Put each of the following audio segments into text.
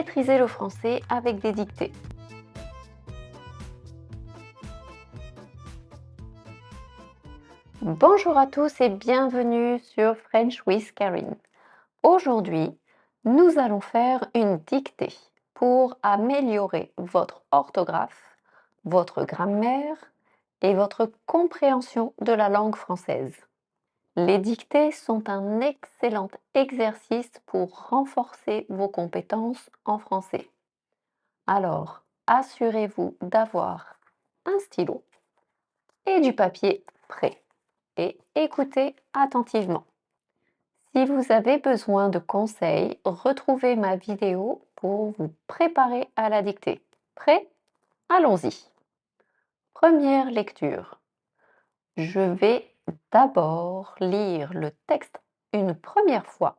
maîtriser le français avec des dictées. Bonjour à tous et bienvenue sur French with Karine. Aujourd'hui, nous allons faire une dictée pour améliorer votre orthographe, votre grammaire et votre compréhension de la langue française. Les dictées sont un excellent exercice pour renforcer vos compétences en français. Alors, assurez-vous d'avoir un stylo et du papier prêt et écoutez attentivement. Si vous avez besoin de conseils, retrouvez ma vidéo pour vous préparer à la dictée. Prêt? Allons-y. Première lecture. Je vais d'abord lire le texte une première fois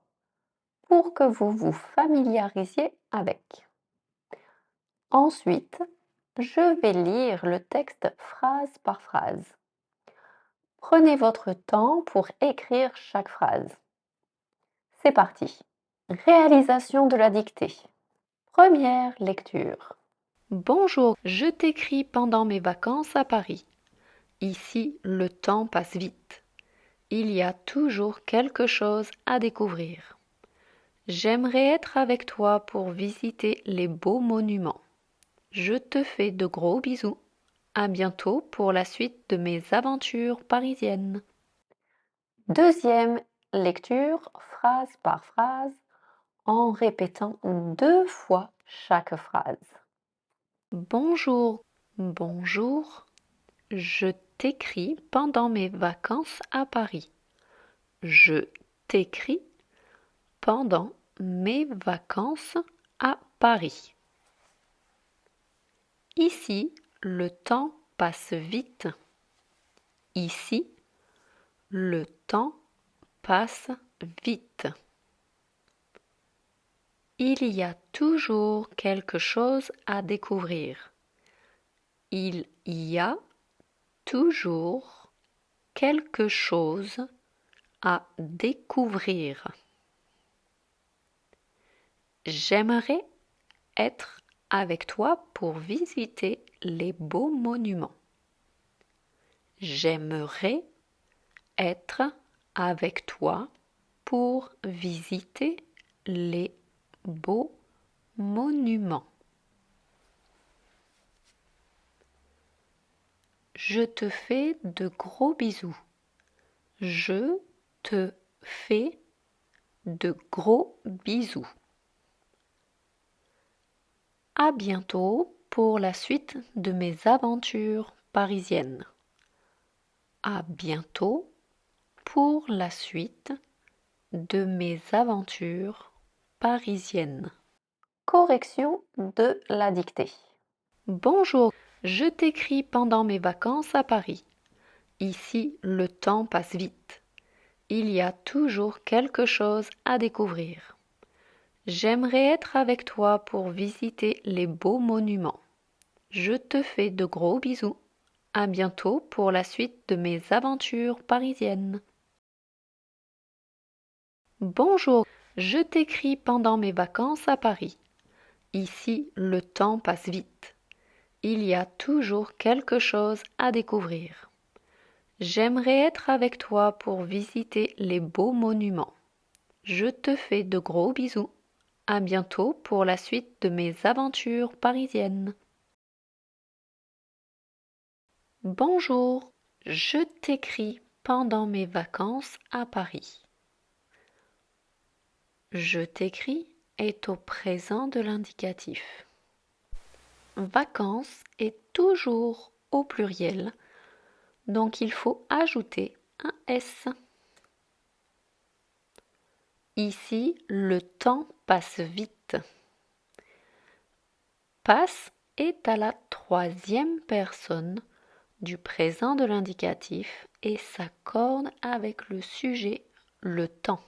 pour que vous vous familiarisiez avec. Ensuite, je vais lire le texte phrase par phrase. Prenez votre temps pour écrire chaque phrase. C'est parti. Réalisation de la dictée. Première lecture. Bonjour, je t'écris pendant mes vacances à Paris. Ici, le temps passe vite. Il y a toujours quelque chose à découvrir. J'aimerais être avec toi pour visiter les beaux monuments. Je te fais de gros bisous. À bientôt pour la suite de mes aventures parisiennes. Deuxième lecture, phrase par phrase, en répétant 2 fois chaque phrase. Bonjour, bonjour. Je t'écris pendant mes vacances à Paris. Je t'écris pendant mes vacances à Paris. Ici, le temps passe vite. Ici, le temps passe vite. Il y a toujours quelque chose à découvrir. Il y a toujours quelque chose à découvrir. J'aimerais être avec toi pour visiter les beaux monuments. J'aimerais être avec toi pour visiter les beaux monuments. Je te fais de gros bisous. Je te fais de gros bisous. À bientôt pour la suite de mes aventures parisiennes. À bientôt pour la suite de mes aventures parisiennes. Correction de la dictée. Bonjour, je t'écris pendant mes vacances à Paris. Ici, le temps passe vite. Il y a toujours quelque chose à découvrir. J'aimerais être avec toi pour visiter les beaux monuments. Je te fais de gros bisous. À bientôt pour la suite de mes aventures parisiennes. Bonjour, je t'écris pendant mes vacances à Paris. Ici, le temps passe vite. Il y a toujours quelque chose à découvrir. J'aimerais être avec toi pour visiter les beaux monuments. Je te fais de gros bisous. À bientôt pour la suite de mes aventures parisiennes. Bonjour, je t'écris pendant mes vacances à Paris. Je t'écris est au présent de l'indicatif. Vacances est toujours au pluriel, donc il faut ajouter un S. Ici, le temps passe vite. Passe est à la troisième personne du présent de l'indicatif et s'accorde avec le sujet le temps.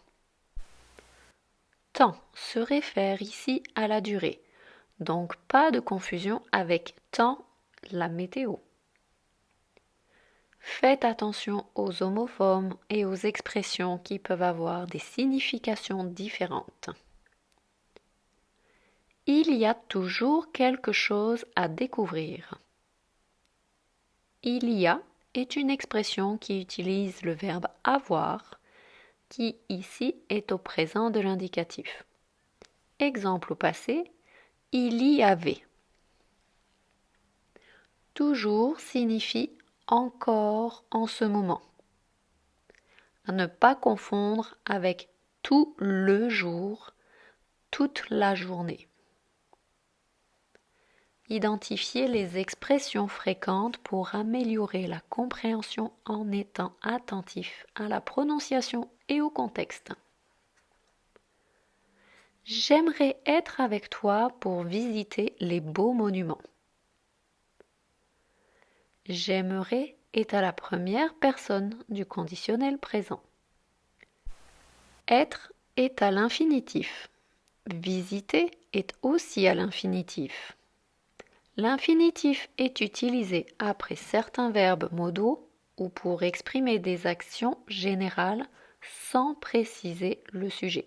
Temps se réfère ici à la durée, donc pas de confusion avec temps, la météo. Faites attention aux homophones et aux expressions qui peuvent avoir des significations différentes. Il y a toujours quelque chose à découvrir. Il y a est une expression qui utilise le verbe avoir, qui ici est au présent de l'indicatif. Exemple au passé, il y avait. Toujours signifie encore en ce moment. À ne pas confondre avec tout le jour, toute la journée. Identifiez les expressions fréquentes pour améliorer la compréhension en étant attentif à la prononciation et au contexte. J'aimerais être avec toi pour visiter les beaux monuments. J'aimerais est à la première personne du conditionnel présent. Être est à l'infinitif. Visiter est aussi à l'infinitif. L'infinitif est utilisé après certains verbes modaux ou pour exprimer des actions générales sans préciser le sujet.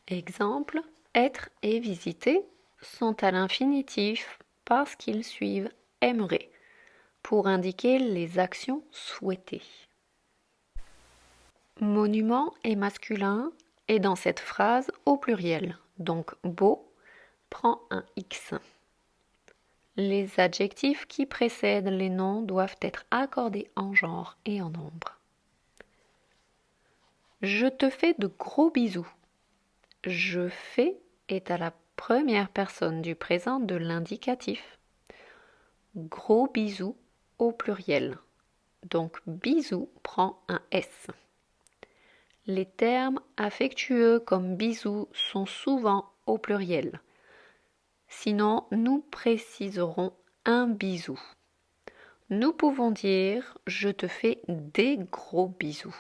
Exemple, être et visiter sont à l'infinitif parce qu'ils suivent aimerait pour indiquer les actions souhaitées. Monument est masculin et dans cette phrase au pluriel, donc beau prend un X. Les adjectifs qui précèdent les noms doivent être accordés en genre et en nombre. Je te fais de gros bisous. Je fais est à la première personne du présent de l'indicatif. Gros bisous au pluriel. Donc bisous prend un S. Les termes affectueux comme bisous sont souvent au pluriel. Sinon, nous préciserons un bisou. Nous pouvons dire « je te fais des gros bisous ».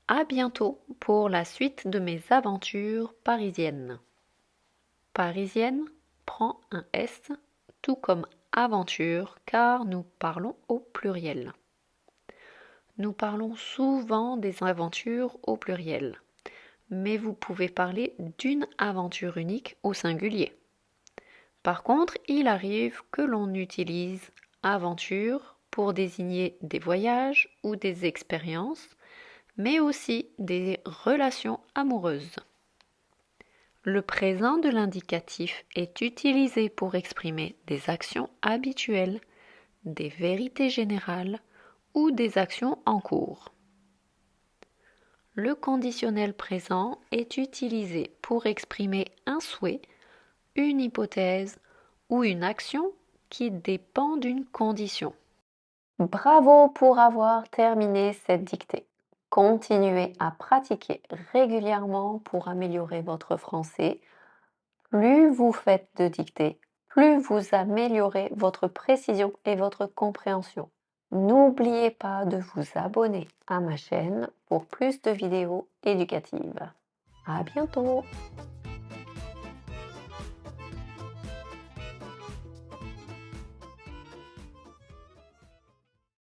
À bientôt pour la suite de mes aventures parisiennes. Parisienne prend un S, tout comme aventure, car nous parlons au pluriel. Nous parlons souvent des aventures au pluriel, mais vous pouvez parler d'une aventure unique au singulier. Par contre, il arrive que l'on utilise aventure pour désigner des voyages ou des expériences, mais aussi des relations amoureuses. Le présent de l'indicatif est utilisé pour exprimer des actions habituelles, des vérités générales ou des actions en cours. Le conditionnel présent est utilisé pour exprimer un souhait, une hypothèse ou une action qui dépend d'une condition. Bravo pour avoir terminé cette dictée. Continuez à pratiquer régulièrement pour améliorer votre français. Plus vous faites de dictées, plus vous améliorez votre précision et votre compréhension. N'oubliez pas de vous abonner à ma chaîne pour plus de vidéos éducatives. À bientôt!